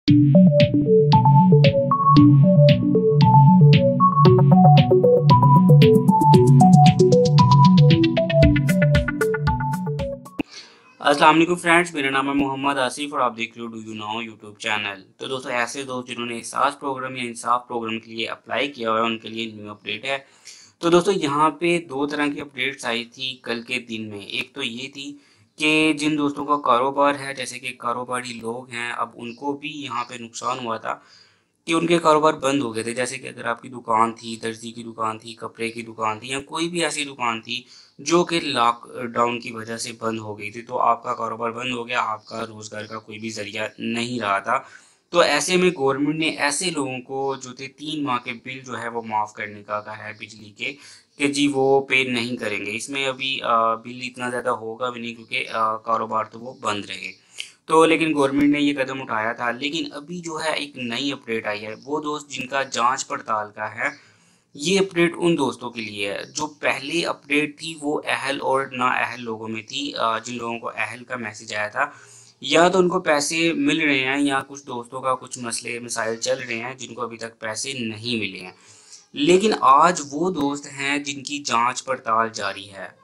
अस्सलाम वालेकुम फ्रेंड्स, मेरा नाम है मोहम्मद आसिफ और आप देख रहे हो do you know YouTube channel. तो दोस्तों, ऐसे दोस्त जिन्होंने एहसास प्रोग्राम या इंसाफ प्रोग्राम के लिए अप्लाई किया हुआ है उनके लिए न्यू अपडेट है। तो दोस्तों, यहाँ पे दो तरह की अपडेट्स आई थी कल के दिन में। एक तो ये थी कि जिन दोस्तों का कारोबार है, जैसे कि कारोबारी लोग हैं, अब उनको भी यहाँ पे नुकसान हुआ था कि उनके कारोबार बंद हो गए थे। जैसे कि अगर आपकी दुकान थी, दर्जी की दुकान थी, कपड़े की दुकान थी या कोई भी ऐसी दुकान थी जो कि लॉकडाउन की वजह से बंद हो गई थी, तो आपका कारोबार बंद हो गया, आपका रोज़गार का कोई भी ज़रिया नहीं रहा था। तो ऐसे में गवर्नमेंट ने ऐसे लोगों को जो थे 3 माह के बिल जो है वो माफ़ करने का कहा है बिजली के, कि जी वो पे नहीं करेंगे। इसमें अभी बिल इतना ज़्यादा होगा भी नहीं, क्योंकि कारोबार तो वो बंद रहे। तो लेकिन गवर्नमेंट ने ये कदम उठाया था। लेकिन अभी जो है एक नई अपडेट आई है, वो दोस्त जिनका जांच पड़ताल का है। ये अपडेट उन दोस्तों के लिए है जो पहली अपडेट थी वो अहल और नाअहल लोगों में थी। जिन लोगों को अहल का मैसेज आया था, या तो उनको पैसे मिल रहे हैं या कुछ दोस्तों का कुछ मसले मसाइल चल रहे हैं जिनको अभी तक पैसे नहीं मिले हैं। लेकिन आज वो दोस्त हैं जिनकी जांच पड़ताल जारी है।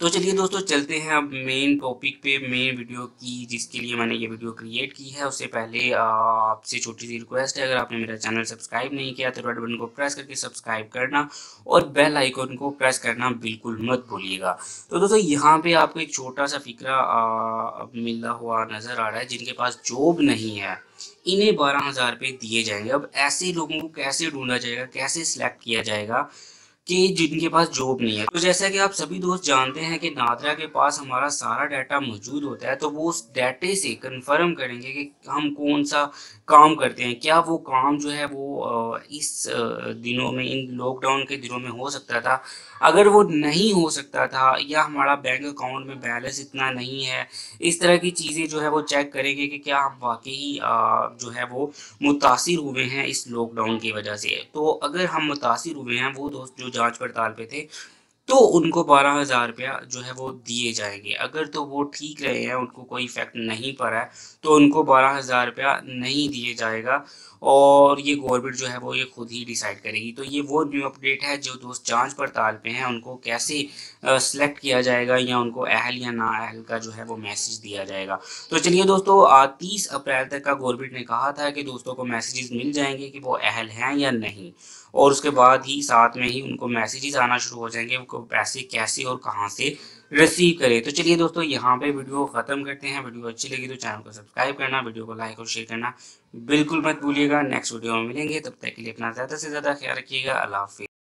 तो चलिए दोस्तों, चलते हैं अब मेन टॉपिक पे, मेन वीडियो की जिसके लिए मैंने ये वीडियो क्रिएट की है। उससे पहले आपसे छोटी सी रिक्वेस्ट है, अगर आपने मेरा चैनल सब्सक्राइब नहीं किया तो रेड बटन को प्रेस करके सब्सक्राइब करना और बेल आइकन को प्रेस करना बिल्कुल मत भूलिएगा। तो दोस्तों, यहाँ पे आपको एक छोटा सा फिक्रा मिला हुआ नज़र आ रहा है। जिनके पास जॉब नहीं है, इन्हें 12,000 रुपये दिए जाएंगे। अब ऐसे लोगों को कैसे ढूंढा जाएगा, कैसे सिलेक्ट किया जाएगा कि जिनके पास जॉब नहीं है। तो जैसा कि आप सभी दोस्त जानते हैं कि नादरा के पास हमारा सारा डाटा मौजूद होता है, तो वो उस डाटे से कंफर्म करेंगे कि हम कौन सा काम करते हैं। क्या वो काम जो है वो इस दिनों में, इन लॉकडाउन के दिनों में हो सकता था। अगर वो नहीं हो सकता था, या हमारा बैंक अकाउंट में बैलेंस इतना नहीं है, इस तरह की चीज़ें जो है वो चेक करेंगे कि क्या हम वाकई जो है वो मुतासिर हुए हैं इस लॉकडाउन की वजह से। तो अगर हम मुतासिर हुए हैं, वो दोस्त जो जांच पड़ताल पे थे, तो उनको 12,000 रुपया जो है वो दिए जाएंगे। अगर तो वो ठीक रहे हैं, उनको कोई इफेक्ट नहीं पड़ा है, तो उनको 12,000 रुपया नहीं दिए जाएगा। और ये गवर्नमेंट जो है वो ये खुद ही डिसाइड करेगी। तो ये वो न्यू अपडेट है। जो दोस्त जांच पड़ताल पे हैं उनको कैसे सिलेक्ट किया जाएगा, या उनको अहल या ना अहल का जो है वो मैसेज दिया जाएगा। तो चलिए दोस्तों, 30 अप्रैल तक का गवर्नमेंट ने कहा था कि दोस्तों को मैसेजेस मिल जाएंगे कि वो अहल हैं या नहीं। और उसके बाद ही साथ में ही उनको मैसेजेस आना शुरू हो जाएंगे, उनको पैसे कैसे और कहाँ से रिसीव करें। तो चलिए दोस्तों, यहाँ पे वीडियो ख़त्म करते हैं। वीडियो अच्छी लगी तो चैनल को सब्सक्राइब करना, वीडियो को लाइक और शेयर करना बिल्कुल मत भूलिएगा। नेक्स्ट वीडियो में मिलेंगे, तब तक के लिए अपना ज़्यादा से ज़्यादा ख्याल रखिएगा। अल्लाह हाफिज़।